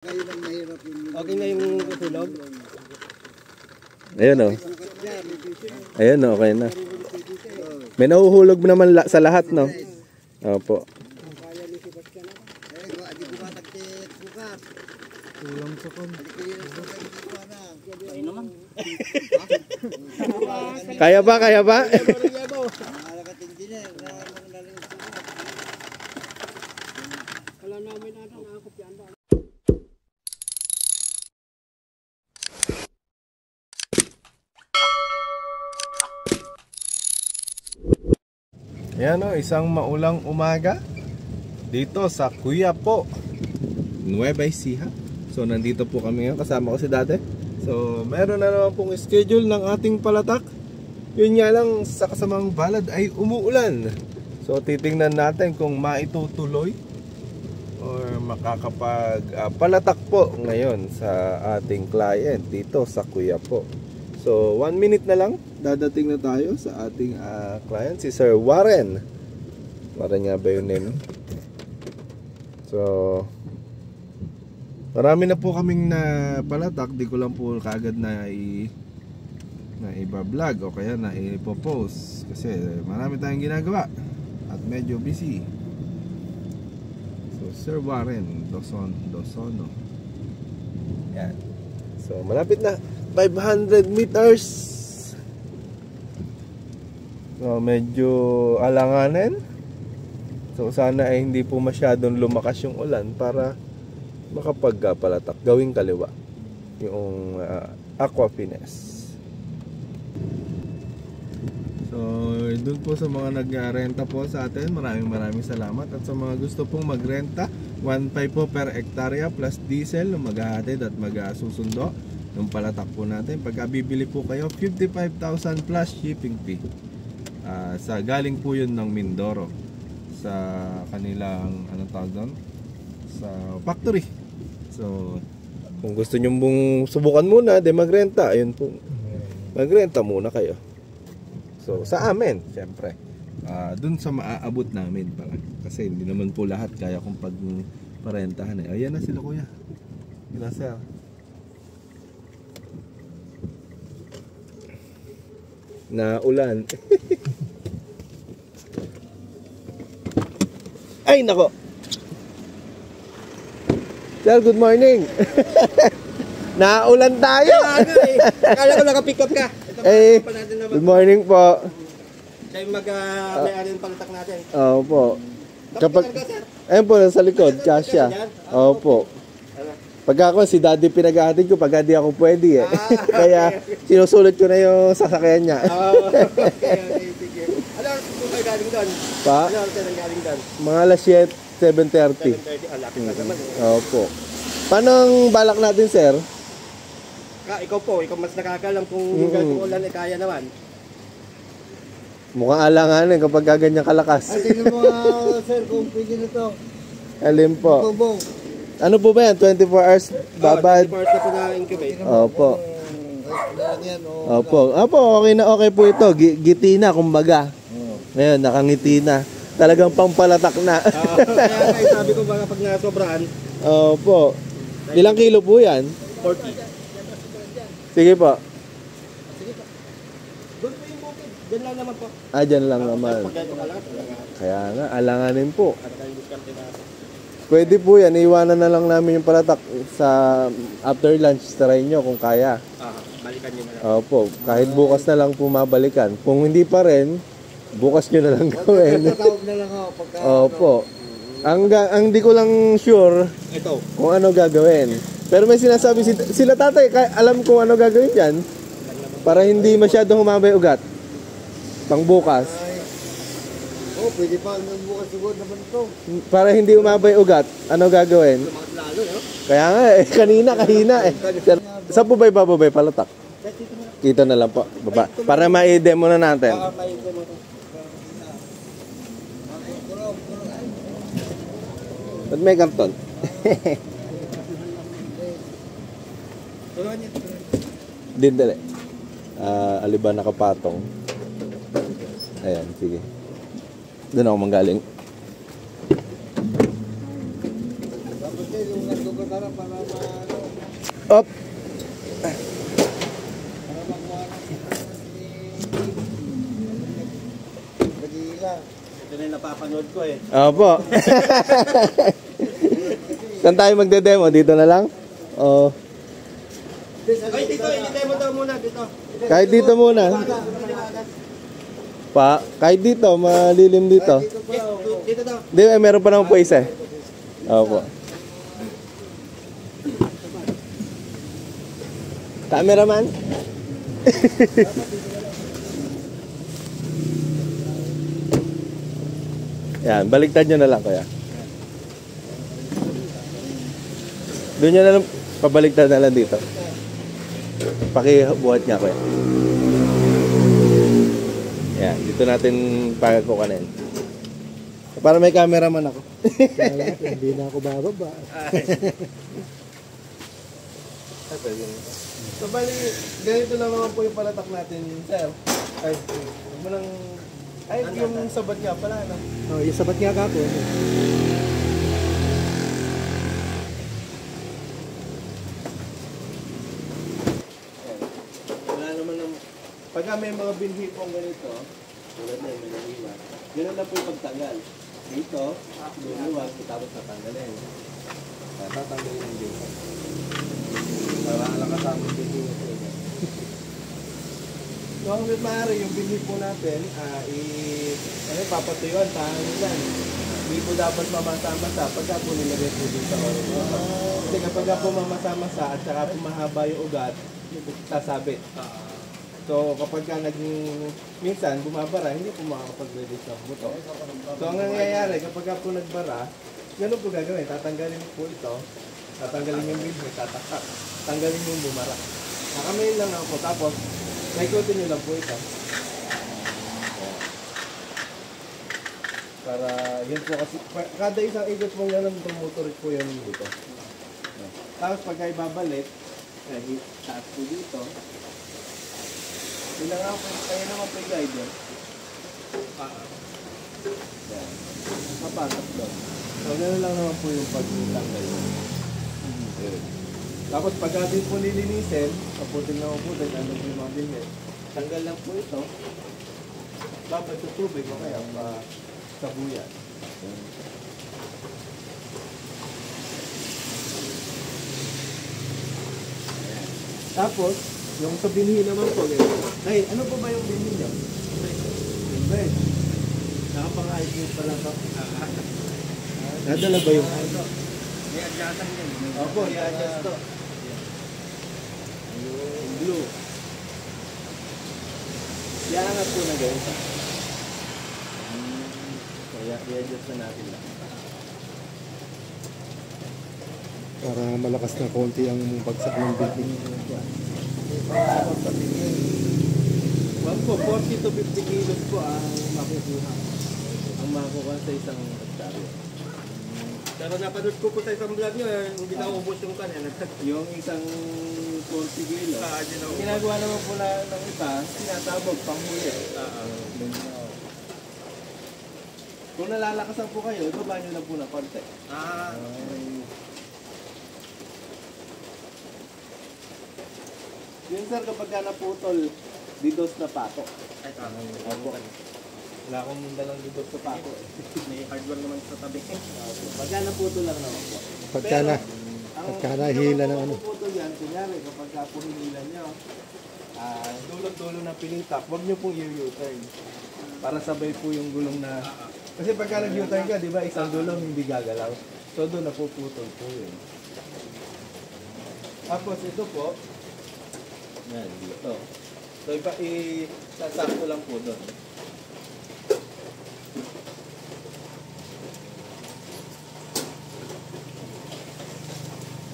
Okay na yung tulog? Ayun o. Ayun o, okay na. May nahuhulog naman sa lahat, no? Opo. Kaya ba? Kaya ba? Ayan o, isang maulang umaga dito sa Quiapo, Nueva Ecija. So nandito po kami ngayon, kasama ko si Dade. So meron na naman pong schedule ng ating palatak. Yun nga lang, sa kasamang balad ay umuulan. So titingnan natin kung maitutuloy or makakapag palatak po ngayon sa ating client dito sa Quiapo. So 1 minute na lang, dadating na tayo sa ating client, si Sir Warren. Warren nga ba yung name? So marami na po kaming napalatak. Di ko lang po kaagad na iba-vlog o kaya na ipopost kasi marami tayong ginagawa at medyo busy. So Sir Warren Dosono. Yan. So malapit na, 500 meters. So medyo alanganin. So sana ay hindi po masyadong lumakas yung ulan para makapagpalatak, gawing kaliwa yung Aquafines. So dun po sa mga nagrenta po sa atin, maraming salamat. At sa mga gusto pong magrenta, 1.5 po per hektarya plus diesel na maghahatid at magsusundo ng palatak po natin. Pagka bibili po kayo, 55,000 plus shipping fee. Sa galing po yun ng Mindoro sa kanilang tawag doon, sa factory. So kung gusto nyo mong subukan muna, de magrenta, ayun po, magrenta muna kayo. So sa amin, syempre dun sa maaabot namin pala, kasi hindi naman po lahat kaya kung pagparentahan eh. Ayan na sila kuya. Yun na sir. Na ulan. Ay nako. Sir, good morning. Naulan tayo. Kala ko naka-pick up ka. Eh, good morning po. Siya yung mag-may-ari ng palatak natin. Opo. Kapag ayun po sa likod, kasya. Opo. Pagka ako si Daddy pinag-ahatid ko, pagka di ako pwede eh. Kaya sinusulit ko na yung sasakyan niya. Okay, sige. Ano kung kayo galing doon? Pa? Ano kayo galing doon? Mga alas 7:30. 7:30, lapit na naman. Opo. Paano ang balak natin, sir? Ikaw po, ikaw mas nakakalam kung yung ulan ay kaya naman. Mukhang alanganin kapag ganyan kalakas. Ay, tingnan mo sir, kung pwede na to. Alin po? Bubong. Ano po ba yan? 24 hours babad? 24 hours na po na-incubate. Opo. Opo. Opo, okay po ito. Giti na, kumbaga. Ngayon, nakangiti na. Talagang pangpalatak na. Kaya sabi ko baka pag nasobrahan. Opo. Ilang kilo po yan? 40. Sige po. Sige po. Doon po yung bukid. Diyan lang naman po. Dyan lang naman. Kaya nga, alanganin po. Pwede po yan, iiwanan na lang namin yung palatak sa after lunch. Try nyo kung kaya. Balikan nyo na lang. Opo, kahit bukas na lang po mabalikan. Kung hindi pa rin, bukas nyo na lang gawin. Tatawag na lang ako pagka... Opo. Ang di ko lang sure ito kung ano gagawin. Pero may sinasabi sila tatay, alam kung ano gagawin dyan para hindi masyadong humabay ugat. Pang bukas. Oh, pwede pa hanggang bukas siguro naman ito. Para hindi umabay ugat, ano gagawin? Lalo, no? Kaya nga eh, kahina eh. Saan po ba ibababay palatak? Dito na lang po, baba. Para ma-demo na natin. Ba't may karton? Din dali. Aliba nakapatong. Ayan, sige. Doon ako manggaling. Tapos yung nagkukutara para Op. Ito na yung napapanood ko eh. Opo. Saan tayo magde-demo? Dito na lang? O Ay, dito, i-demo daw muna, dito. kahit dito muna. Kahit dito, malilim dito. Dito daw. Di, meron pa naman po isa. Opo. Cameraman? Yan, baliktad nyo na lang kuya. Doon nyo na lang, pabaliktad na lang dito. Pakibuhat nga kuya. Yan, dito natin pagkukanin. Para may cameraman ako. Hindi na ako bababa. So bali, ganito lang naman po yung palatak natin, sir. Ay, huwag mo lang... Ay, yung sabat nga pala, no? Oh, yung sabat nga kako. Wala naman ng... Pagka may mga binhi pong ganito, tulad na yung manaliwa, ganun lang po yung pagtanggal. Dito, luluwag, tapos tatanggalin. Tatanggalin yung dito. Para nakasama yung binhi mo po. So, hanggang maaari yung binhi po natin, papatuyuan, tahanin yan. Hindi po dapat mamasa-masa pagka po nilagay po dito sa oras. Kasi kapag po mamasa-masa at saka po mahaba yung ugat, sasabit. So kapag ka minsan bumabara, hindi po makakapag-release ng buto. So ang nangyayari, kapag ka po nagbara, ganun po gagawin. Tatanggalin po ito, tatanggalin yung binhi, tatakak, tanggalin yung bumara. Nakamayin lang ako, tapos naikutin nyo lang po ito. Para yun po kasi, kada isang ikot mo yan, tumuturik po yun dito. Tapos pagka ibabalik, taas po dito. Kailangan po, kaya naman po i-guide yun. Yan. Mapatak doon. So, gano'n lang naman po yung pag-tanggal yun. Tapos pagka din po nilinisin, kaputin na po doon, ano po yung mga binit. Tanggal lang po ito. Dapat sa tubig o kaya sabuyan. Tapos, yung sa binhi naman po, ay, ano po ba yung binhi niyo? Bread. Nakapang-ID pa lang ka. Nadala ba yung ano? May adjustan yan. Opo, i-adjust to. Yung blue. Iangat po na ganyan sa. Kaya i-adjust na natin lang. Para malakas na konti ang bagsak ng building. Wag po, 40 to 50 kilos po ang makukuha. Ang makukuha sa isang hektarya. Pero napanood ko po sa isang vlog nyo, hindi na ubos yung kanin. Yung isang 40 kilos. Ginagawa naman po ng iba, tinatabog, panghuli. Kung nalalakasan po kayo, ibaba nyo na po na konti. Yun sir, kapag ka naputol, didos na pato. Opo. Wala akong dalang didos sa pato. May hardware naman sa tabi. Pagka naputol lang naman po. Pagka nahila na ano. Ang puputol yan, kunyari kapag ka po hinilan nyo, dulot-dulo ng pinintap, huwag nyo pong i-U-turn. Para sabay po yung gulong na... Kasi pagka nag-U-turn ka, di ba, isang gulong hindi gagalaw. So doon napuputol po yun. Tapos ito po, yan, dito. So isasakto lang po doon.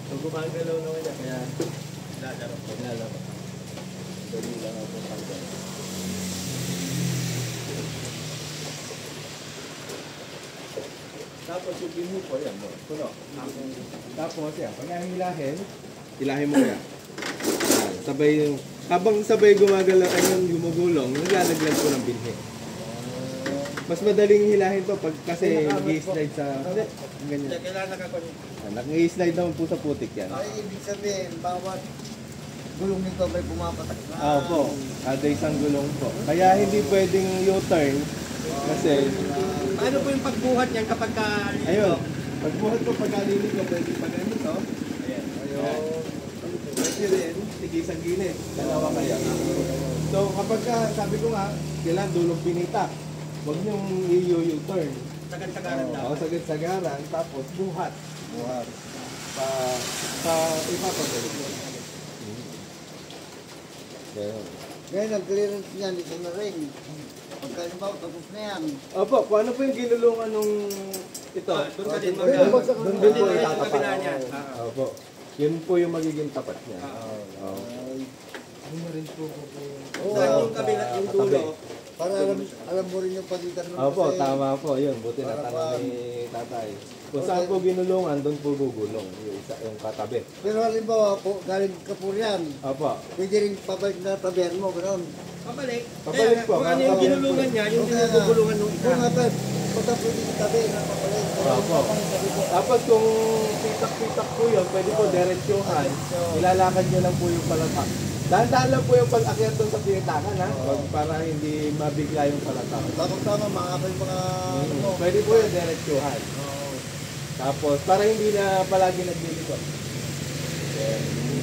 So gumagalaw naman yan, kaya lalaro. Dali lang ako tanggal. Tapos yung binhi po, yan mo, puno. Tapos yan, pag hilahin mo kaya. Sabay habang sabay gumagalaw kayo, gumugulong, naglalaglag po ng binhi. Mas madaling hilahin to pag kasi nag-i-slide sa ganyan. Kailangan nakakunin. Nag-i-slide naman po sa putik yan. Ay, ibig sabihin, bawat gulong nito may pumapatak na. Opo, kada isang gulong po. Kaya hindi pwedeng U-turn kasi Paano po yung pagbuhat niyan kapag ayun, pagbuhat po pagkalinig ko pwede pa ganito. Ayan. Ayun. Pwede rin, tigisang gilid. Dalawa kaya. So kapag sabi ko nga, kailangan dulong pinita. Huwag niyong i-U-turn. sagad-sagaran daw? Oo, sagad-sagaran, tapos buhat. Buhat. Sa ipapagalit mo. Ngayon, ang clearance niyan, ito na rin. Pagkalimbaw, tapos na yan. Opo, kung ano po yung ginulungan nung ito. Doon ka din Doon din po Doon din sa itatapat. kabila niya. Opo. Yun po yung magiging tapat niya. Oo. Saan yung kabila, yung dulo? Para alam mo rin yung pagitan ng Opo, kasi- tama po. Yun, buti na tanong ni tatay. Kung saan po ginulungan, doon po gugulong. Yung, yung katabi. Pero halimbawa po, galing ka po yan. Opo. Pwede rin pabalik na tabihan mo, gano'n. Pabalik. Pabalik po. Kung ano yung ginulungan niya, yung ginugulungan nung isa. Kung nga, pagka pwede yung tabi na pabalik. Opo. Tapos kung pitak-pitak po yun, pwede po diretsyohan. Ilalakad nyo lang po yung palatak. Dahan-dahan lang po yung pag-akyat doon sa pinitakan, ha? Wag para hindi mabigla yung palatak. Tama, makakapal yung mga ano mo. Pwede po yung diretsyohan. Tapos, para hindi na palagi naglilikot.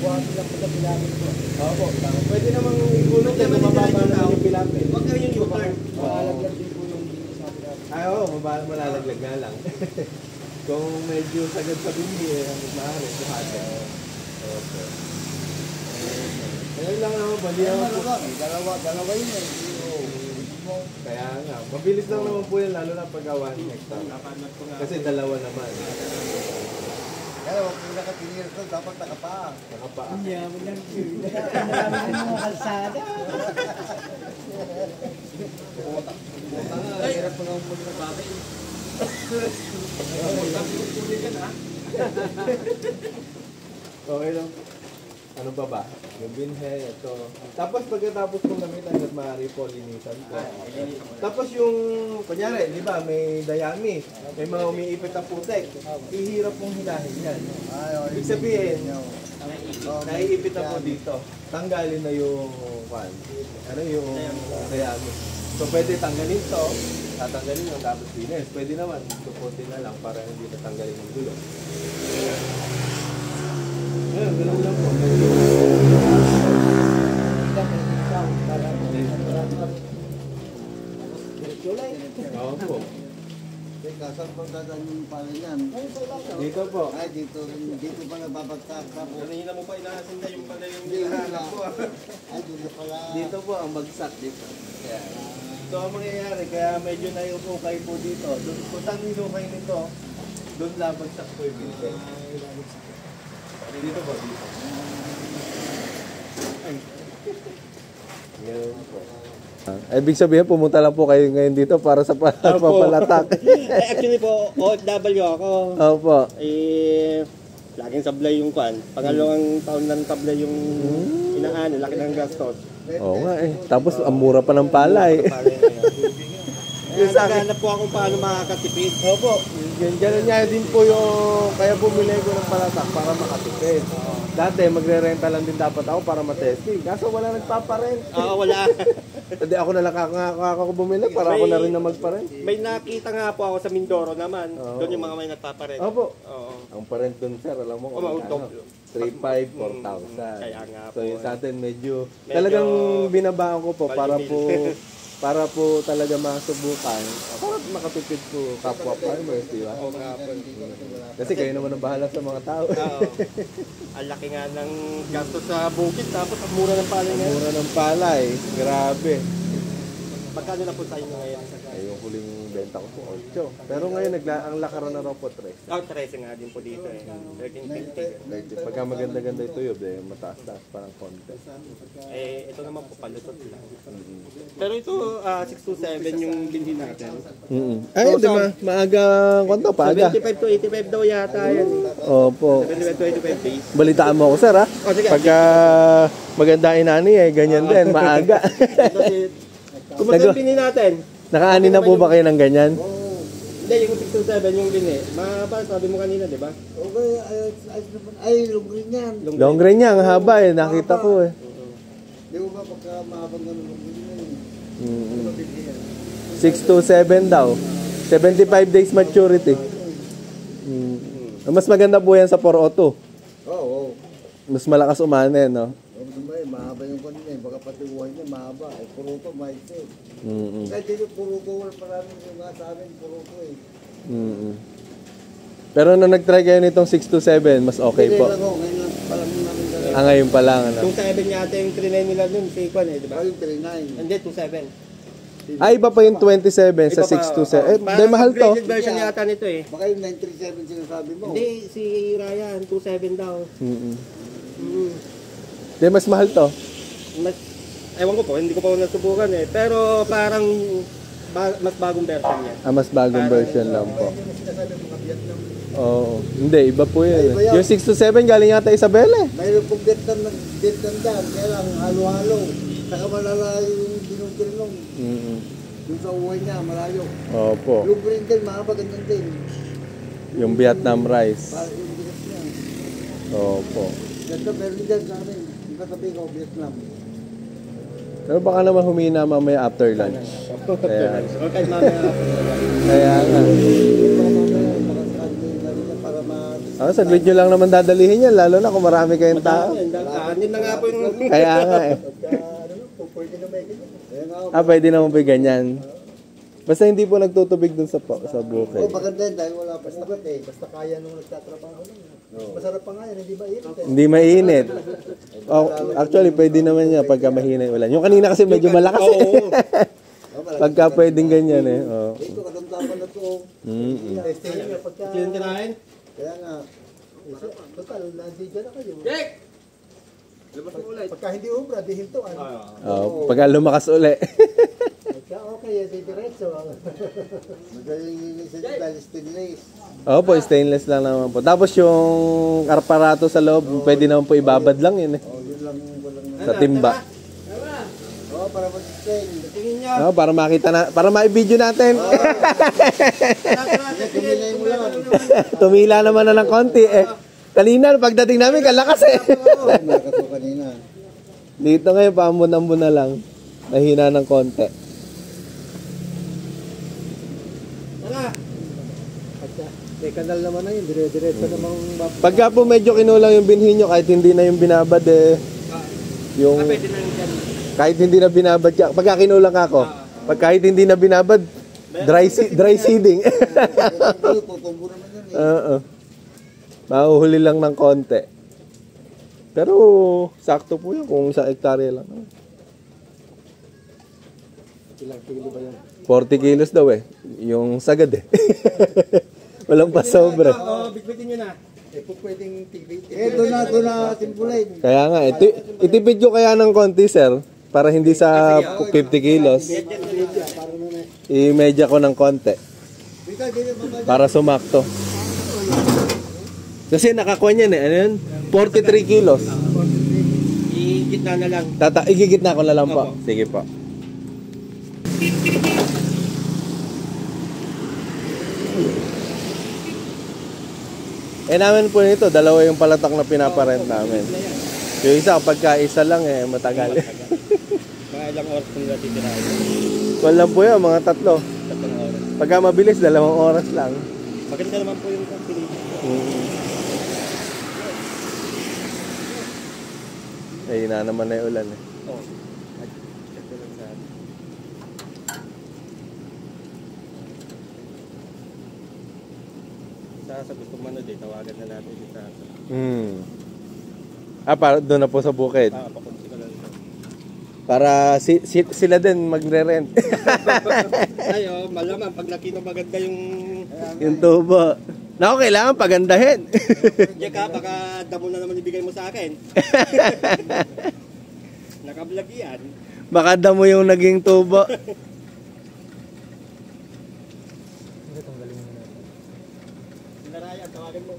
Buwan lang pala bilangin ko. Opo, tama. Pwede namang igulong din na mababa na yung pilapin. Huwag kayo yung U-turn. Malalaglag din po yung sa atin. Ay, oo, malalaglag nga lang. Kung medyo sagad sa bindi, maaari, buhatin. Okay. Ayun lang naman, bali ako po. Dalawa yun eh. Kaya nga, mabilis lang naman po yan, lalo na pag 1 hectare. Kasi dalawa naman. Kaya huwag yung nakatingin ito, dapat nakapaa. Nakapaa. Marami mga kalsada. Ay, hirap pa nga mo na bakit. Okay lang. Ano pa ba? Yung binhe, ito. Tapos pagkatapos kong gamitan, at maaari po, linisan ko. Tapos yung, kunyari, di ba, may dayami, may mga umiipit na putek. Ihirap pong hilahin yan. Ibig sabihin, naiipit na po dito. Tanggalin na yung, yung dayami. So pwede tanggalin to, tatanggalin yung tapos linis. Pwede naman, tuputin na lang para hindi natanggalin yung dulo. Ayun, ganun lang po. Oo po. Saan pang dadaan yung pala niyan? Dito po. Ay, dito pa nababagsak. Tapos, Kanina mo pa inaasinda yung pala yung Hindi, hinahanap ko. ay, dito pala. Dito po ang bagsak dito. Yan. So ang mangyayari, kaya medyo naiukay po dito. Doon, kung saan hinukay nito, doon labagsak po yung binti. Dito po, dito. Ay. Yan po. Ibig sabihin, pumunta lang po kayo ngayon dito para sa pagpapalatak. Actually po, OFW ako. Opo. Laging sablay yung kwan. Pangalawang taon lang sablay yung inaano, laki ng gastos. Oo nga eh. Tapos ang mura pa ng palay. Kaya naghanap po ako paano makakatipid. Opo. Ganun nga din po yung kaya bumili ko ng palatak para makatipid. Dati magre-renta lang din dapat ako para matesting. Kaso wala nagpaparent. Oo, wala. Hindi ako na lang ako bumili para ako na rin na magparent. May nakita nga po ako sa Mindoro naman. Oo. Doon yung mga may nagpaparent. Opo. Oo. Ang parent dun sir, alam mo kung Umautok. ano? 3,500, 4,000. Kaya nga So po, yung sa atin medyo Medyo talagang binabaan ko po palimil. para po talaga masubukan para makatipid po kapwa farmers, di ba? Oo nga po. Kasi kayo naman ang bahala sa mga tao. Oo. Ang laki nga ng gastos sa bukid tapos ang mura ng palay Ang ngayon. mura ng palay, grabe. Magkano na po sa inyo ngayon? Ay, yung huling benta ko po, 8. Pero ngayon, ang lakaran na raw po 3. Oh, 13 nga din po dito eh. 13.50. Pagka maganda-ganda ito yun, mataas-taas parang konti. Eh, ito naman po palusot lang. Pero ito, 627 yung binhin natin. Ay, di ba? Maaga, kwento, paaga. 75 to 85 daw yata yan. Opo. 75 to 85 days. Balitaan mo ako, sir, ha? Oh, sige. Pagka maganda inani, ganyan din, maaga. Ito si... Kumusta yung binhin natin? Nakaani na po ba kayo ng ganyan? Oo. Hindi, yung 627 yung bini. Mahaba, sabi mo kanina, di ba? Okay, ay, lugrin yan. Long grain niya, ang haba eh. Nakita ko eh. Di ba pagka mahabang ganun lugrin yan? 627 daw. 75 days maturity. Mas maganda po yan sa 402. Oo. Mas malakas umane, no? Mahaba yung kanina eh. Baka pati buhay niya mahaba. Eh, puro to, mahigpit. Mm-mm. Kahit dito, puro to, wala maraming yung mga sa amin, puro to eh. Mm-mm. Pero nung nag-try kayo nitong 627, mas okay Hindi po. lang ako, ngayon lang pala namin dala. Ngayon pa lang, ano? 27 yata yung 39 nila nun, si Kwan di ba? Ay, 39. Hindi, 27. Iba pa yung 27 sa 627. Eh, di mahal to. Upgraded version yata nito eh. Baka yung 937 sinasabi mo. Hindi, si Ryan, 27 daw. Mm-mm. Mm. Di, mas mahal to. Mas, ewan ko po, hindi ko pa nasubukan eh. Pero parang mas bagong version yan. Mas bagong version lang po. Oo. Hindi, iba po yun. Ay, iba yan. Yung 627 galing yata Isabela eh. Mayroon pong Vietnam dyan, kaya lang halo-halo. Saka malala yung dinong-dinong. Mm-mm. Yung sa uwi niya, malayo. Opo. Yung green din, mahaba ganyan din. Yung Vietnam rice. Para yung bigas niya. Opo. Ganda, meron din dyan sa amin. Yung katabi ko, Vietnam. Pero baka naman humina mamaya after lunch. Kaya, Okay, mamaya. kaya nga. Para ma... Saglit nyo lang naman dadalihin yan, lalo na kung marami kayong tao. Kanin na nga po yung... Kaya nga eh. Pwede na may ganyan. Kaya nga, Pwede naman po ganyan. Basta hindi po nagtutubig dun sa bukid. maganda yun dahil wala pa sagot eh. Basta kaya nung nagtatrabaho lang. Masarap pa nga yan, hindi ba init eh. Hindi mainit. Oh, actually, pwede naman niya pagka mahina yung ulan. Yung kanina kasi medyo malakas eh. Pagka pwedeng ganyan eh. Oh. Dito, kadamdaman na to. Mm-mm. Testing nyo pagka... Yung tinahin? Kaya nga. Total, nandiyan na kayo. Jake! Labas mo ulit. Pagka hindi ubra, di hintuan. Oh, pagka lumakas uli. Pagka okay, di diretso. Magaling yung isa dyan dahil stainless. Opo, stainless lang naman po. Tapos yung aparato sa loob, pwede naman po ibabad lang yun eh. Yun lang walang... Sa timba. Para mag-stain. Tingin nyo. Para makita na, para ma-video natin. Tumilay mo lang. Tumila naman na ng konti eh. Kanina, pagdating namin, kalakas eh. Nakato kanina. Dito ngayon, paambon-ambon na lang. Mahina ng konti. Tara! May kanal naman na yun, dire-diretso namang... Pagka po medyo kinulang yung binhi nyo, kahit hindi na yung binabad eh. Yung, Pwede na yung dyan. kahit hindi na binabad ka, pagka kinulang ako, pag kahit hindi na binabad, dry seeding. Tutumbo naman yan eh. Oo. Mahuhuli lang ng konti. Pero, sakto po yun kung isang hektarya lang. Ilang kilo ba yan? 40 kilos daw eh. Yung sagad eh. Walang pa sobra. Oo, bitbitin nyo na. Eh, po pwedeng tibit. Eh, doon na timpulin. Kaya nga, itipid ko kaya ng konti, sir. Para hindi sa 50 kilos. I-media ko ng konti. Para sumakto. Kasi nakakuha niyan eh. Ano yun? 43 kilos. I-gitna na lang. Igigit na ko na lang po. Sige po. Namin po nito, dalawa yung palatak na pinaparent namin. Yung isa, pagka isa lang eh, matagal. Mga ilang oras kung natitirahin. Walang po yan, mga tatlo. Tatlong oras. Pagka mabilis, 2 oras lang. Maganda naman po yung pili. Ayun na naman na yung ulan eh. Oo. Ito lang sa atin. Sa gusto manood eh, tawagan na natin si Sasa. Para doon na po sa bukid. Pakunti ko lang ito. Para sila din magre-rent. Ay, malaman, pag nakita maganda Yung tubo. Naku, kailangan pagandahin. Jack ha, baka damo na naman ibigay mo sa akin. Nakablog yan. Baka damo yung naging tubo. Naraya, tawagan mo.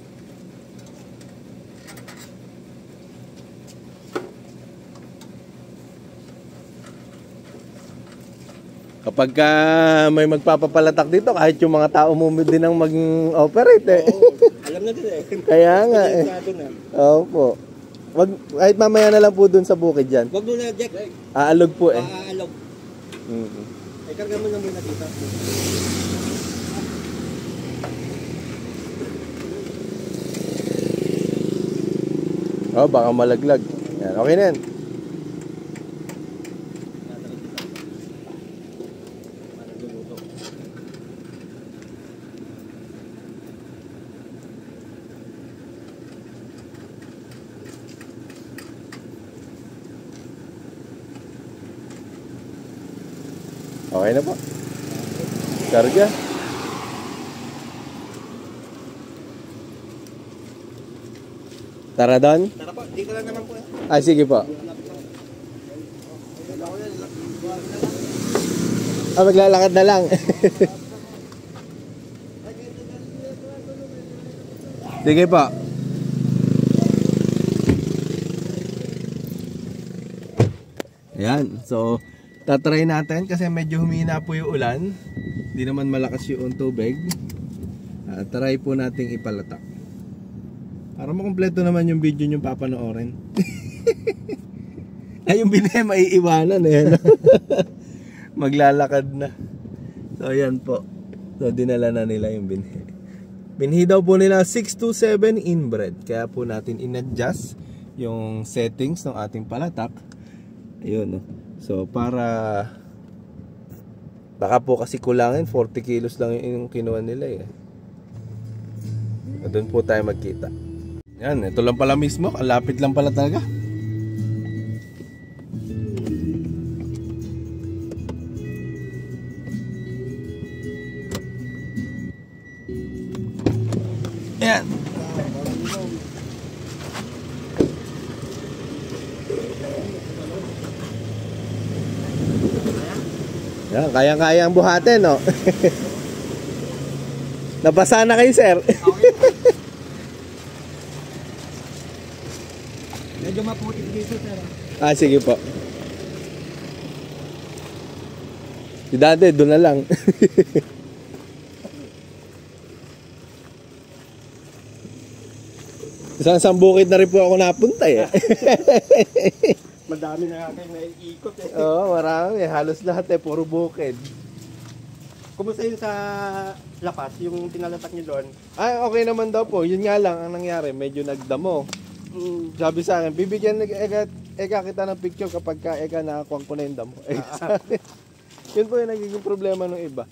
Kapag may magpapapalatak dito, kahit yung mga tao mo din ang mag-operate eh. Oo, alam na din eh. Kaya nga eh. Sigurado na. Opo. Kahit mamaya na lang po dun sa bukid dyan. Wag mo na, Jack. Aalog po eh. Aalog. Mm-hmm. Ay, karga mo na muna dito. Oh, baka malaglag. Yan, okay na yan. Okay na po. Karga. Tara doon? Tara po, dito lang naman po. Ah, sige po. Maglalakad na lang. Sige po. Ayan, so tatry natin kasi medyo humina po yung ulan. Hindi naman malakas yung tubig. Try po nating ipalatak. Para makumpleto naman yung video nyo papanoorin. Ay, yung binhe maiiwanan eh. Maglalakad na. So, ayan po. So, dinala na nila yung binhe. Binhi daw po nila 627 inbred. Kaya po natin in-adjust yung settings ng ating palatak. Ayun, no? So, para baka po kasi kulangin 40 kilos lang yung kinuha nila eh. Doon po tayo magkita. Yan, ito lang pala mismo. Kalapit lang pala talaga. Yan. Yan, kayang-kaya ang buhatin, no? Nabasa na kayo, sir. Medyo maputik dito, sir. Ah, sige po. Si dati, doon na lang. Isang bukid na rin po ako napunta eh. Madami na kayo naiikot eh. Oo, marami. Halos lahat eh, puro bukid. Kumusta yun sa lapas, yung pinalatak niyo doon? Ay, okay naman daw po. Yun nga lang, ang nangyari, medyo nagdamo. Sabi sa akin, bibigyan eka kita ng picture kapag ka eka nakakuha ko na yung damo. Yun po yung nagiging problema ng iba.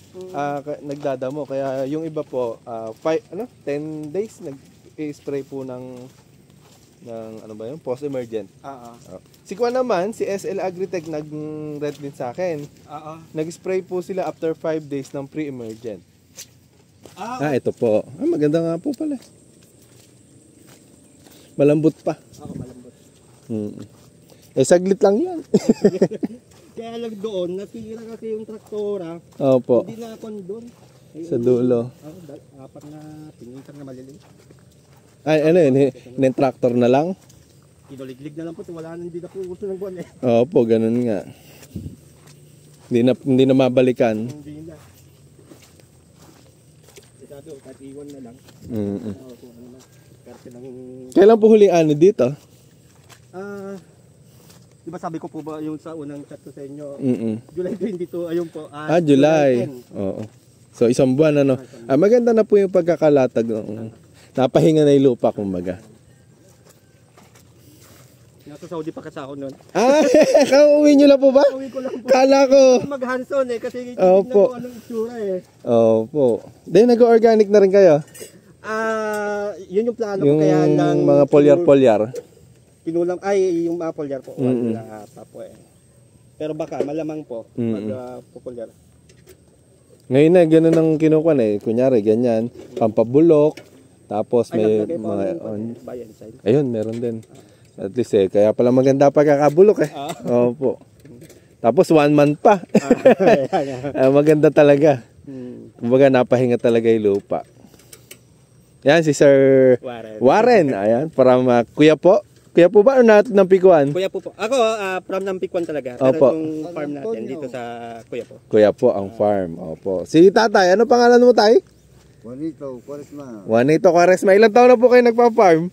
Nagdadamo. Kaya yung iba po, 10 days nag-spray po ng ano ba yun? Post-emergent. Si Kwan naman, si SL Agritech nag-red din sa akin. Nag-spray po sila after 5 days ng pre-emergent. Ito po. Maganda nga po pala. Malambot pa. Malambot. Eh, saglit lang yan. Kaya lang doon, natira kasi yung traktora. Opo. Hindi na akon doon. Sa dulo. Apat na pinitan na maliliit. Ay, ano yun? Tractor na lang? Kinuliglig na lang po. Wala na, hindi na po gusto ng buwan eh. Opo, ganun nga. Hindi na mabalikan. Hindi na. Sabi ko, kahit iwan na lang. Kailan po huli ano dito? Diba sabi ko po ba yung sa unang chat ko sa inyo? July 22, ayun po. July. Oo. So, isang buwan ano. Maganda na po yung pagkakalatag. Napahinga na yung lupa, kumbaga. Nasa Saudi pa kasi ako noon. Kauwi nyo lang po ba? Uwi ko lang po. Kala ko. Mag-hands-on eh, kasi hindi na Opo. po anong itsura eh. Opo. Then, nag-organic na rin kayo? Yun yung plano ko Yung kaya lang. mga polyar-polyar? Pinulang, yung mga polyar po. Wala pa po eh. Pero baka, malamang po, mag-polyar. Ngayon na, ganun ang kinukuha eh. Kunyari, ganyan. Pampabulok. Tapos may mga... Ayun, meron din. At least eh, kaya pala maganda pagkakabulok eh. Opo. Tapos 1 month pa. Maganda talaga. Kumbaga napahinga talaga yung lupa. Yan si Sir Warren. Ayan, para kuya po. Kuya po ba o natin ng pikuan? Kuya po po. Ako, from Nampikwan talaga. Pero Opo. itong farm natin dito sa Kuya po. Kuya po ang farm. Opo. Si tatay, ano pangalan mo tay? Juanito, Quaresma. Juanito Quaresma. Ilang taon na po kayo nagpa-farm?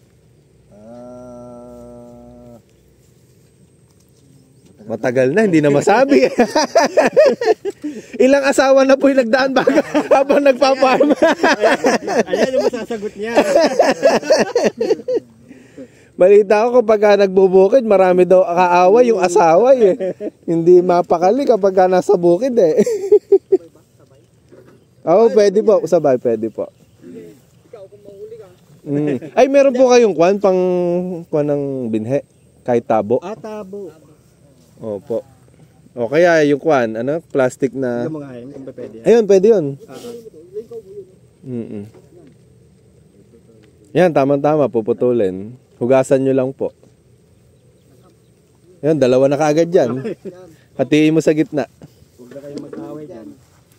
Matagal na, hindi na masabi. Ilang asawa na po yung nagdaan bago habang nagpa-farm? Ayan yung masasagot niya. Balita ko kapag nagbubukid, marami daw kaaway yung asawa eh. Hindi mapakali kapag nasa bukid eh. Oo, pwede po. Sabay, pwede po. Ay, meron po kayong kwan ng binhe? Kahit tabo? Tabo. Opo. O kaya yung kwan, plastic na... Yung mga kung pwede. Ayun, pwede yun. Yan, tama-tama, puputulin. Hugasan nyo lang po. Yan, dalawa na kaagad dyan. Hatiin mo sa gitna. Huwag na kayo mag-away dyan.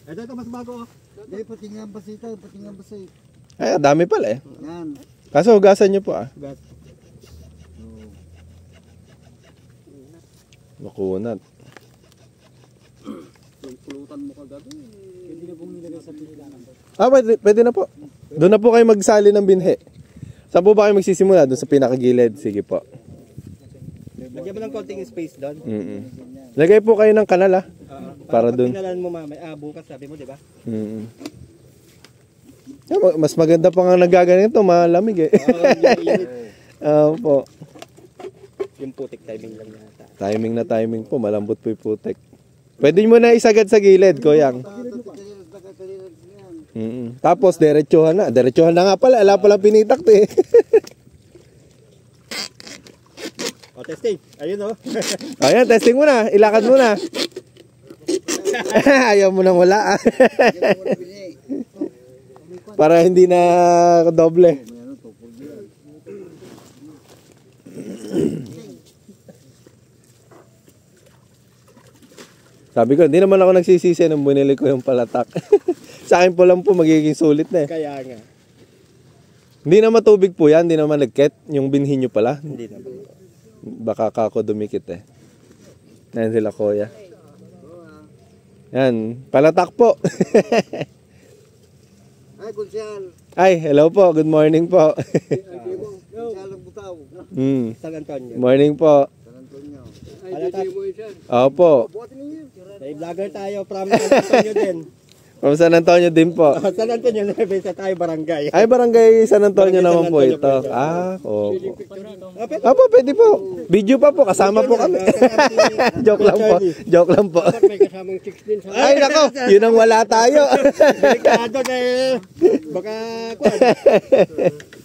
Ito, mas bago. Patingan basita, patingan basit. Ay, dami pala eh. Yan. Kaso hugasan nyo po ah. Makunat. Yung pulutan mo kagabi. Pwede na pong nilagay sa pinilanan. Pwede na po. Doon na po kayo magsali ng binhe. Saan po ba kayo magsisimula? Doon sa pinakagilid. Sige po. Lagyan mo ng konting space doon. Lagay po kayo ng kanal ah. Para doon. Pinalan mo mamaya. Bukas sabi mo, di ba? Mas maganda pa nga nagaganito. Malamig eh. Po. Yung putik timing lang yata. Timing po. Malambot po yung putik. Pwede mo na isagad sa gilid, Koyang. Tapos, diretsuhan na. Diretsuhan na nga pala. Ala pala pinitak to eh. O, testing. Ayun o. Ayan, testing mo na. Ilakad mo na. Ayaw mo nang wala ah. Para hindi na doble. Sabi ko, hindi naman ako nagsisisi nung binili ko yung palatak. Sa akin po lang po magiging sulit na eh. Kaya nga. Hindi na matubig po yan, hindi naman nagket. Yung binhin nyo pala. Hindi naman. Baka kako dumikit eh. Yan sila kuya. Yan, palatak po. Ay, Gonzal. Ay, hello po, good morning po. Gonzal ang butaw. San Antonio. Morning po. San Antonio. Opo. May vlogger tayo from San Antonio din. From San Antonio din po. San Antonio, sa tayo barangay. Ay, barangay San Antonio Barangay naman San po Antonio ito. po ito. Opo. Opo, pwede po. Video pa po, kasama po kami. Joke lang po. Joke lang po. May kasamang 16 sa... Ay, nako, yun ang wala tayo. Delikado na eh. Baka, kwan.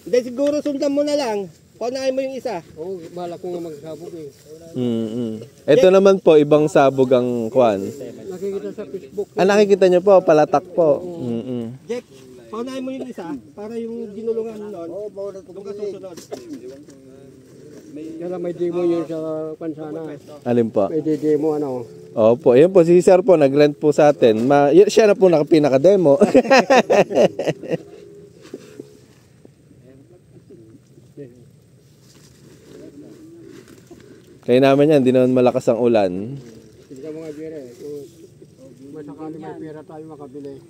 Hindi, siguro sundan mo na lang. Paunahin mo yung isa. Oo, bahala ko nga magsabog eh. Ito naman po, ibang sabog ang kwan. Nakikita sa Facebook. Nakikita nyo po, palatak po. Jack, paunahin mo yung isa para yung ginulungan nun. Oo, bawal na Doon ka susunod. Kaya may demo yun sa pansana. Alin po? May demo ano. Opo, ayun po, si Sir po, nag-rent po sa atin. Siya na po pinaka-demo. Kaya naman yan, di naman malakas ang ulan. Hindi ka mga bire. Masakali may pera tayo makabili.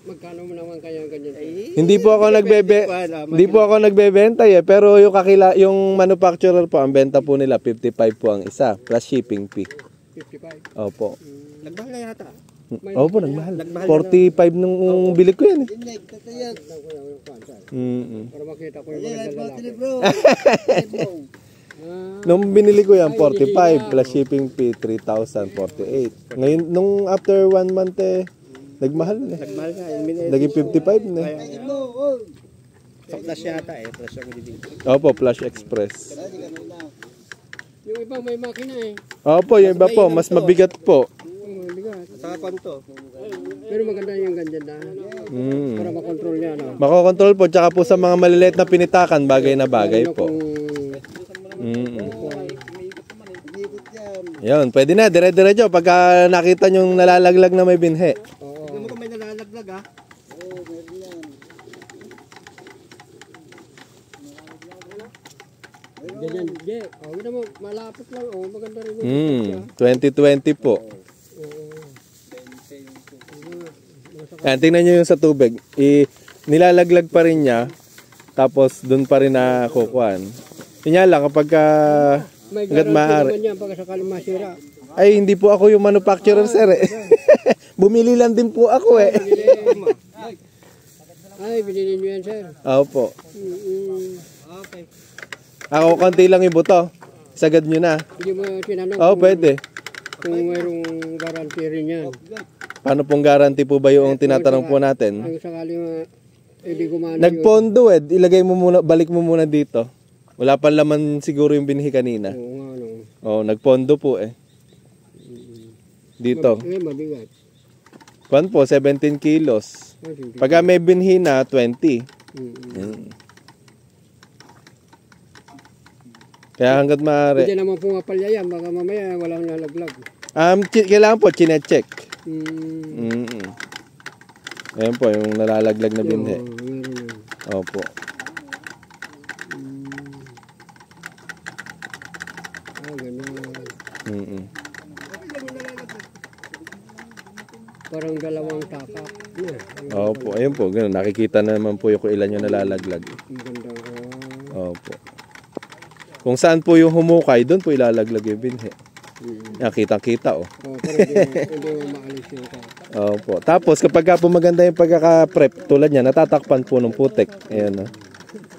Magkano mo naman kaya ganyan? Hindi po ako nagbebenta eh, pero yung manufacturer po, ang benta po nila 55 po ang isa, plus shipping fee. 55? Opo. Nagmahal na yata. Opo, nagmahal. 45 nung bili ko yan eh. Para makita ko yung mga lalaki. Nung binili ko yan, 45 plus shipping fee, 3,048. Ngayon, nung after 1 month eh, nagmahal na. Nagmahal nga. Naging 55 na. Sa flash yata eh. Flash ang dito. Opo, Flash Express. Yung ibang may makina eh. Opo, yung iba po, mas mabigat po. Sa konto. Pero maganda yung ganyan na. Para makontrol niya no. Makokontrol po, tsaka po sa mga maliliit na pinitakan, bagay na bagay po. Yun, pwede na, dire-diretso pagka nakita nyo nalalaglag na may binhe. Tignan mo kung may nalalaglag ah. Ganyan, Jay. Kita mo, malapit lang. Maganda rin. 2020 po. Yan, tingnan nyo yung sa tubig. Nilalaglag pa rin niya. Tapos doon pa rin na kukuhan. Yun lang, kapag May hanggat guarantee maaari. naman yan pagka sakaling masira. Ay, hindi po ako yung manufacturer, sir. Bumili lang din po ako eh. Ay, binili nyo yan, sir. Opo. Okay. Ako, konti lang yung buto. Sagad nyo na. Hindi mo tinanong Oo, pwede. kung mayroong guarantee rin yan. Paano pong guarantee po ba yung tinatanong po natin? Kung sakaling hindi gumana Nagpondo eh. Ilagay mo muna, balik mo muna dito. Wala pa laman siguro yung binhi kanina. Oo nga, no. Oh, nagpondo po eh. Dito. Ngayon, mabigat. Kwan po, 17 kilos. Ay, hindi. Pagka may binhi na, 20. Kaya hanggat maaari. Hindi naman pumapalya yan. Baka mamaya walang nalaglag. Kailangan po, chinecheck. Hmm. Ayan po, yung nalalaglag na binhi. Oo, meron yan. Opo. Ganyan. Parang dalawang takap. Opo, ayun po, ganun. Nakikita naman po yung kung ilan yung nalalaglag. Ang ganda. Opo. Kung saan po yung humukay, doon po ilalaglag yung binhi. Yan, kitang-kita oh. Pero hindi mo maalis yung ka. Opo. Tapos kapag po maganda yung pagkaka-prep, tulad niya, natatakpan po ng putik. Ayan oh.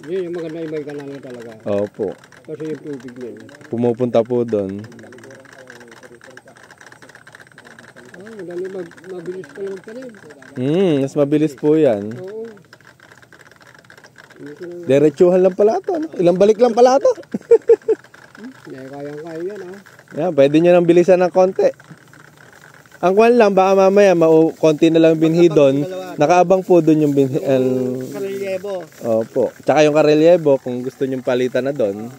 Yun yung maganda yung may kanal talaga. Opo. Kasi yung tubig niya. Pumupunta po doon. Madali mabilis ka lang tanim. Mas mabilis po yan. Oo. Diretsuhan lang pala ito. Ano? Ilang balik lang pala ito. Hindi, kayang-kaya yan Yan, pwede nyo nang bilisan ng konti. Ang kwan lang, baka mamaya, konti na lang binhi doon. Nakaabang po doon yung binhi. Karelyebo. Opo. Tsaka yung karelyebo, kung gusto nyo palitan na doon.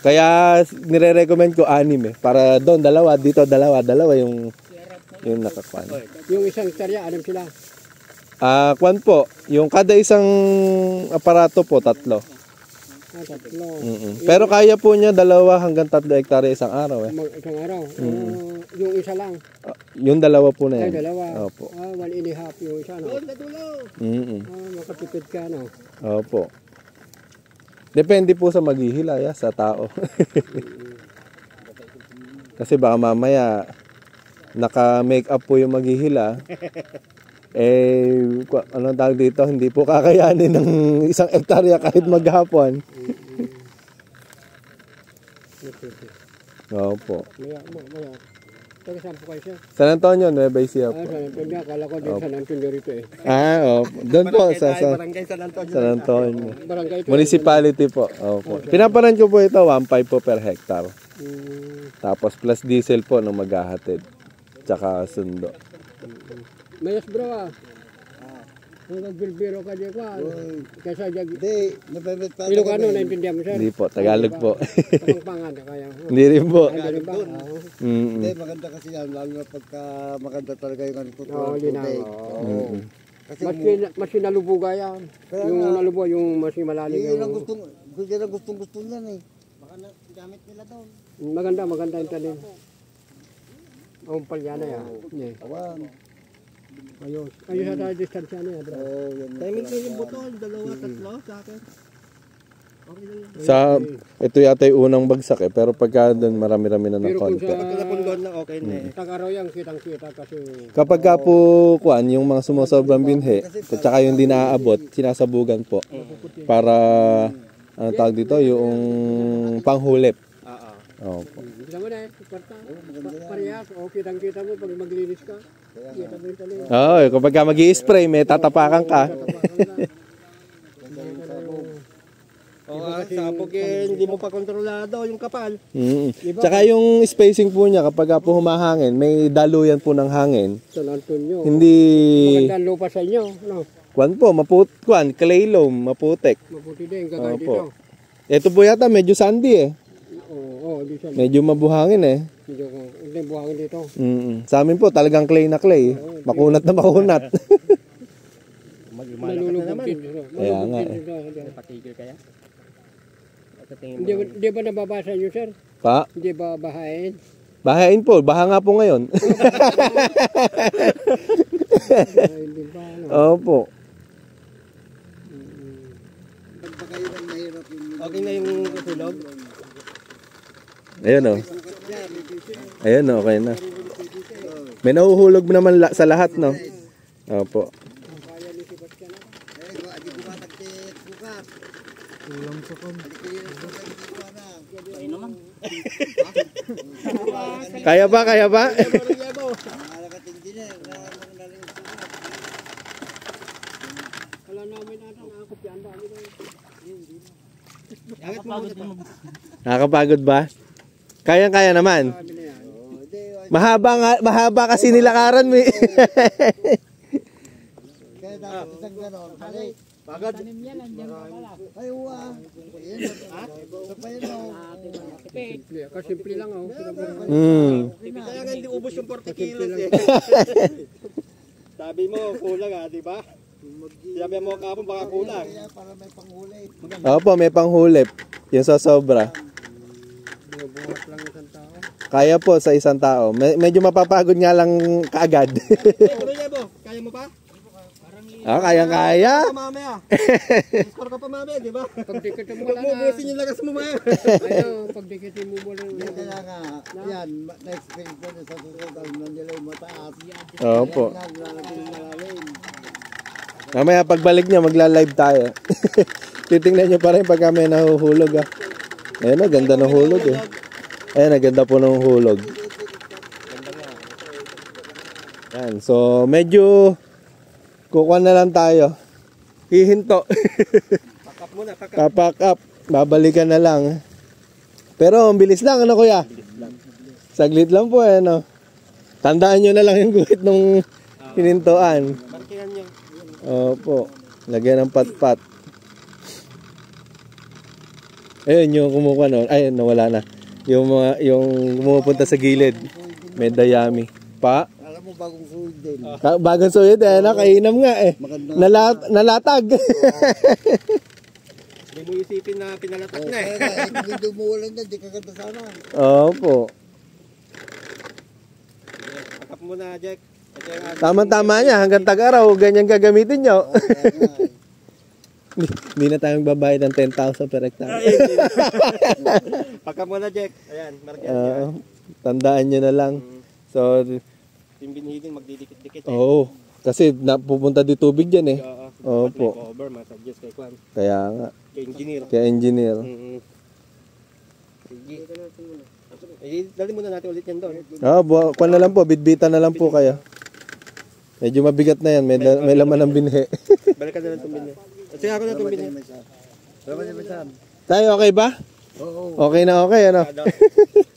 Kaya nire-recommend ko 6 eh. Para doon, dalawa, dito dalawa yung nakakwan. Yung isang hektarya, anong sila? Kwan po, yung kada isang aparato po, 3. Tatlo. Pero kaya po niya 2 hanggang 3 hektarya isang araw eh. Isang araw? Yung isa lang? Yung 2 po na Ay, yan. 2. Opo. 1.5 yung isa, no? Makatipid ka, no? Opo. Depende po sa maghihila, sa tao. Kasi baka mamaya naka-make up po yung maghihila. Anong tawag dito? Hindi po kakayanin ng 1 hektarya kahit maghapon. Opo. Maya. Taga saan po kayo siya? San Antonio, Nueva Ecija po. San Antonio. Akala ko din San Antonio rito eh. Opo. Doon po sa Barangay San Antonio. San Antonio. Barangay ito. Municipality po. Opo. Pinaparan ko po ito, 1.5 po per hectare. Tapos plus diesel po nung maghahatid. Tsaka sundo. Mayas bro Kung nagbilbiro ka dyan ka. Kaysa dyan. Hindi, napemit pa. Ilocano, naintindihan mo sir? Hindi po, Tagalog po. Pangpangan kaya. Hindi rin po. Hindi ba? Hindi, maganda kasi yan. Lalo na pagka maganda talaga yung ano po. Oo, linaw. Kasi Mas sinalubuga yan. Yung nalubo, yung mas malalim. yun ang gustong yan eh. Baka gamit nila doon. Maganda yung tanim. Ang palyana yan. Awan. Ayos sa tayo distansya niya bro. Timing ko yung buto, 2, 3 sa akin. Okay lang yun. Ito yata yung unang bagsak eh. Pero pagka doon marami-rami na ng Pero kung konti. sa Pagka napundon na okay na eh. Tag-araw yan, kitang-kita kasi Kapag ka po, yung mga sumusobrang binhi, at saka yung di naaabot, sinasabugan po. Para, ano tawag dito, yung panghulip. Opo. Kita mo na parehas, kitang-kita mo pag maglinis ka. Kita mo yung talim. Oo, kapag ka mag-i-spray, may tatapakan ka. Sabog eh, hindi mo pa kontrolado yung kapal. Tsaka yung spacing po niya, kapag ka po humahangin, may daluyan po ng hangin. San Antonio. Hindi, Magandang lupa sa inyo, no? clay loam, maputek. Mabuti din, kagaya Opo. dito. Ito po yata medyo sandy eh. Oo, di siya. Medyo mabuhangin eh. Hindi buhangin dito. Sa amin po talagang clay na clay. Makunat na makunat. Nalulubog din. Kaya nga eh. Patigil kaya? Sa tingin mo. Hindi ba nababasa nyo, sir? Pa? Hindi ba bahain? Bahain po. Baha nga po ngayon. Hindi ba, ano? Opo. Pag ba kayo lang mahirap yung Okay na yung hulog? Ayun o. Ayun o, okay na. May nahuhulog naman sa lahat, no? Opo. adi ko matagtit bukas. Kulang sa kan. Adi ko yun sa kagikuha na. Ay naman. Kaya ba, kaya ba? Malakat engineer na narin sukat. Wala namin ata nakakop yan. Dami na Angat mo muna pa. Nakakapagod ba? Kaya-kaya naman. Dami na yan. Mahaba kasi nilakaran mo eh. Kaya dapat isang ganon. Balik. Pagod. Ay uwa. Ayan. Sa pa yun o. Simple. Kasimple lang oh. Kaya nga hindi ubos yung 40 kilos eh. Sabi mo, kulang ha, di ba? Sabi mo kapon baka kulang. Kaya para may panghuli. Opo, may panghulip. Yung sa sobra. Buhat lang isang tao. Kaya po sa isang tao. Medyo mapapagod nga lang kaagad. Kaya mo pa? Kaya-kaya. Mamaya. Score ka pa mamaya, di ba? Pagdikitin mo lang Mubusin yung lakas mo mamaya. Ayaw, pagdikitin mo lang. Kaya nga. Yan. Na-experience ko na sa susunod. Ang nila yung mataas. Opo. Yan. Lalagay yung malalim. Mamaya pagbalik niya, magla-live tayo. Titingnan niyo pa rin pag kami nahuhulog ah. Ayun na, ganda ng hulog eh. Ayun na, ganda po ng hulog. Yan, so medyo kukuha na lang tayo. Hihinto. Pakap muna, pakap. Papack up. Babalikan na lang. Pero ang bilis lang, ano kuya? Saglit lang po eh, no? Tandaan nyo na lang yung guhit nung hinintuan. Markihan nyo. Opo. Lagyan ng pat-pat. Ayun yung kumukuha noon. Ayun, nawala na. Yung pumupunta sa gilid. May dayami. Pa? Alam mo bagong suwid din. Bagong suyod eh. Nakainam nga eh. Nalatag. Hindi mo isipin na pinalatak na eh. Kaya nga, hindi umuulan na. Di kaganda sana. Opo. Pakap muna, Jack. Ito yung ating- Tama-tama niya. Hanggang tag-araw, ganyan gagamitin nyo. Kaya nga. Hindi na tayong babayad ng 10,000 per hectare. Pakap muna, Jack. Ayan, markihan nyo. Tandaan nyo na lang. So, Yung binhidin, magdidikit-dikit eh. oo. Kasi napupunta di tubig dyan eh. Oo. Opo. May cover, masuggest kay Kwan. Kaya nga. Kay engineer. Kaya engineer. Sige. Eh, dali muna natin ulit yan doon. Kuha na lang po. Bitbitan na lang po kayo. Medyo mabigat na yan. May laman ng binhe. Balikan na lang itong binhi. Kasi ako na itong binhi. Dapat yung saan? Tayo okay ba? Oo. Okay na okay. Ano?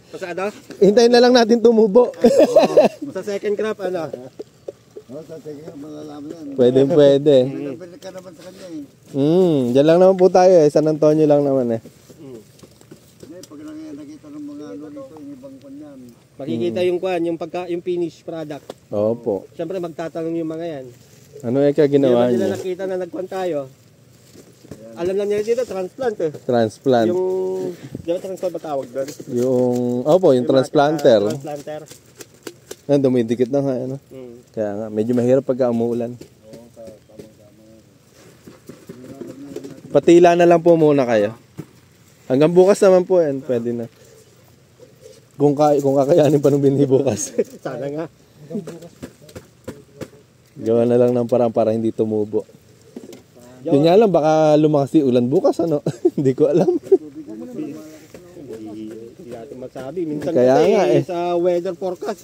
Pasado? Hintayin na lang natin tumubo. Sa second crop, ano? Oo, sa tingin, malalaman yan. Pwede. Pinabili ka naman sa kanya eh. Diyan lang naman po tayo eh. San Antonio lang naman eh. Ngayon, pag nakita ng mga ano dito, yung ibang kanyan. Makikita yung Kwan, yung finished product. Opo. Siyempre magtatanong yung mga yan. Ano eh kaya Hindi ginawa naman nila niyo? nakita na nagkwan tayo. Alam na nila dito, transplant eh. Transplant. Di ba transplant ba tawag doon? Opo, yung transplanter. Transplanter. Dumidikit na nga. Ano? Kaya nga, medyo mahirap pagka umuulan. Patila na lang po muna kayo. Hanggang bukas naman po yan, pwede na. Kung kakayanin pa nung binhi bukas. Sana nga. Gawa na lang ng parang para hindi tumubo. Yun nga lang, baka lumakas si ulan bukas, ano? Hindi ko alam. Hindi natin masabi. Minsan Kaya kasi nga eh. sa weather forecast,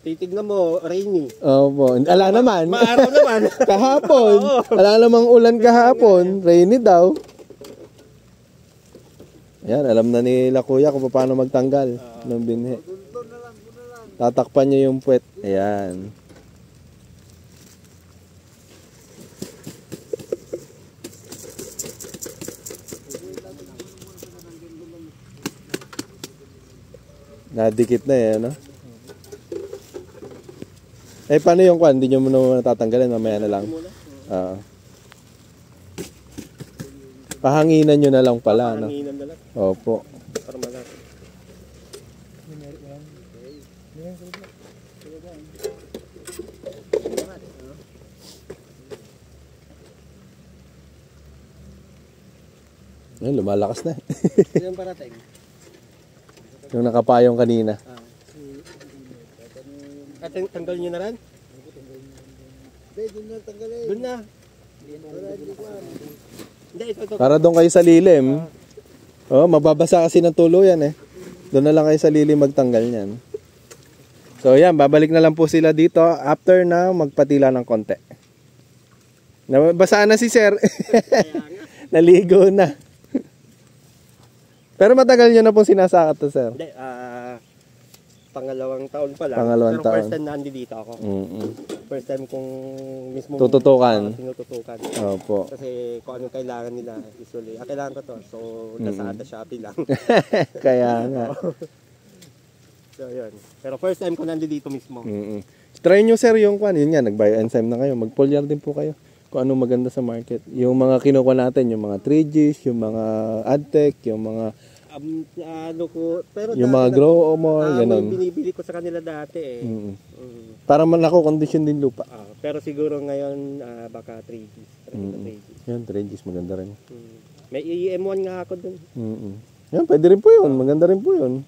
titignan mo, rainy. Opo, ala naman. Maaraw naman. Kahapon. Wala namang ulan kahapon. Rainy daw. Ayan, alam na nila kuya kung paano magtanggal ng binhi. Tatakpan niyo yung puwet. Ayan. Nadikit na eh, no? Eh, paano yung kwan? Hindi nyo muna tatanggalin, mamaya na lang. Oo. Pahanginan nyo na lang pala, no? Pahanginan na lang. Opo. Para malaki. Ayun, lumalakas na. Yung parating. Yung nakapayong kanina. At tanggal nyo na rin? Hindi, doon na tanggalin. Doon na. Para hindi ko ano. Hindi, ito. Para doon kayo sa lilim. Oh, mababasa kasi ng tuluyan eh. Doon na lang kayo sa lilim magtanggal niyan. So yan, babalik na lang po sila dito after na magpatila ng konti. Nabasaan na si sir. Naligo na. Pero matagal nyo na po sinasakat to, sir. Hindi, pangalawang taon pa lang. Pangalawang Pero taon. first time na dito ako. First time kong mismo Tututukan. tinututukan. Opo. Kasi kung anong kailangan nila, usually, kailangan ko to. So, nasa Shopee lang. Kaya nga. So, yun. Pero first time ko nandito mismo. Try nyo, sir, yung kwan. Yun nga, nag-bioenzyme na kayo. Mag-foliar din po kayo. Kung anong maganda sa market. Yung mga kinukuha natin, yung mga 3Gs, yung mga AdTech, yung mga Pero yung mga grow more, ganun. Binibili ko sa kanila dati eh. Para man ako condition din lupa. Pero siguro ngayon baka 3Gs. Yan, 3Gs maganda rin. May EM1 nga ako dun. Yan, pwede rin po yun. Maganda rin po yun.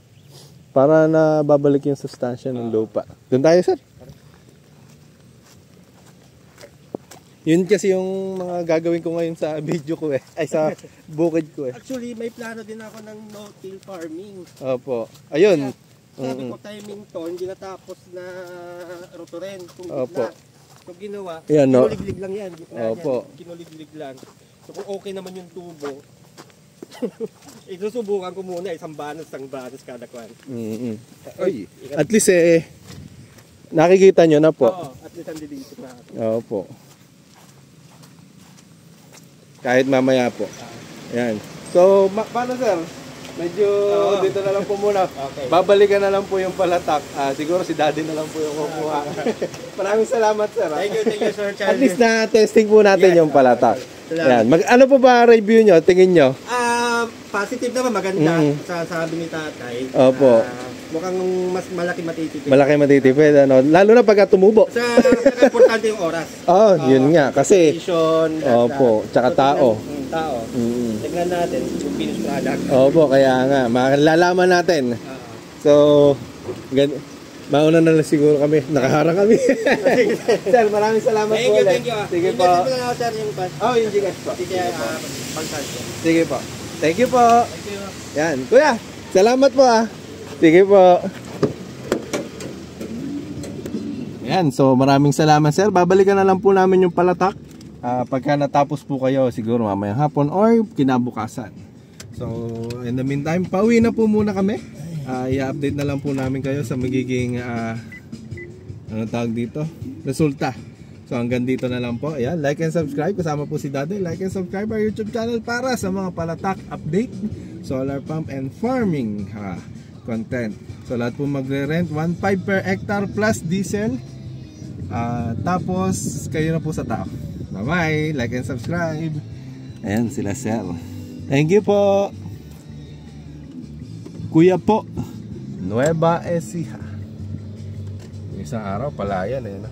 Para na babalik yung sustansya ng lupa. Doon tayo, sir. Yun kasi yung mga gagawin ko ngayon sa video ko eh. Ay, sa bukid ko eh. Actually, may plano din ako ng no-till farming. Opo. Ayun. Sabi ko timing to, hindi natapos na rotoren. Opo. So ginawa, Yan, no? kinuliglig lang yan. Opo. Kinuliglig lang. So kung okay naman yung tubo, isusubukan ko muna isang banos kada kwan. Ay, at least nakikita nyo na po. Oo, at least andito na ako. Opo. Kahit mamaya po. Ayan. So, paano, sir? Medyo dito na lang po muna. Okay. Babalikan na lang po yung palatak. Siguro si daddy na lang po yung kukuha. Maraming salamat, sir. Thank you, Sir At Charlie. least na-testing po natin yung palatak. Ayan. Salamat. Ano po ba review nyo? Tingin nyo? Positive naman, maganda. Sabi ni tatay. Opo. Mukhang mas malaki matitipid. Malaki matitipid. Ano? Lalo na pagka tumubo. Sa importante yung oras. Yun nga. Kasi, Vision, opo. Tsaka tao. Tao. Tignan natin yung finished product. Opo, kaya nga. Malalaman natin. So, mauna na lang siguro kami. Nakaharang kami. Sir, maraming salamat po ulit. Thank you. Sige po. Invest mo na sir yung pass. Yung Gcash po. Sige, pag-charge ko. Sige po. Thank you po. Yan. Kuya, salamat po Sige po. Yan, so maraming salamat, sir. Babalikan na lang po namin yung palatak. Pagka natapos po kayo, siguro mamayang hapon or kinabukasan. So, in the meantime, pauwi na po muna kami. I-update na lang po namin kayo sa magiging ano tawag dito? Resulta. So hanggang dito na lang po. Ayan, like and subscribe. Kasama po si Daddy. Like and subscribe our YouTube channel para sa mga palatak update, solar pump and farming content. So lahat po magre-rent 1.5 per hectare plus diesel. Tapos kayo na po sa tao. Bye bye. Like and subscribe. Ayan sila, sir. Thank you po. Kuya po, Nueva Ecija. Isang araw palayan no?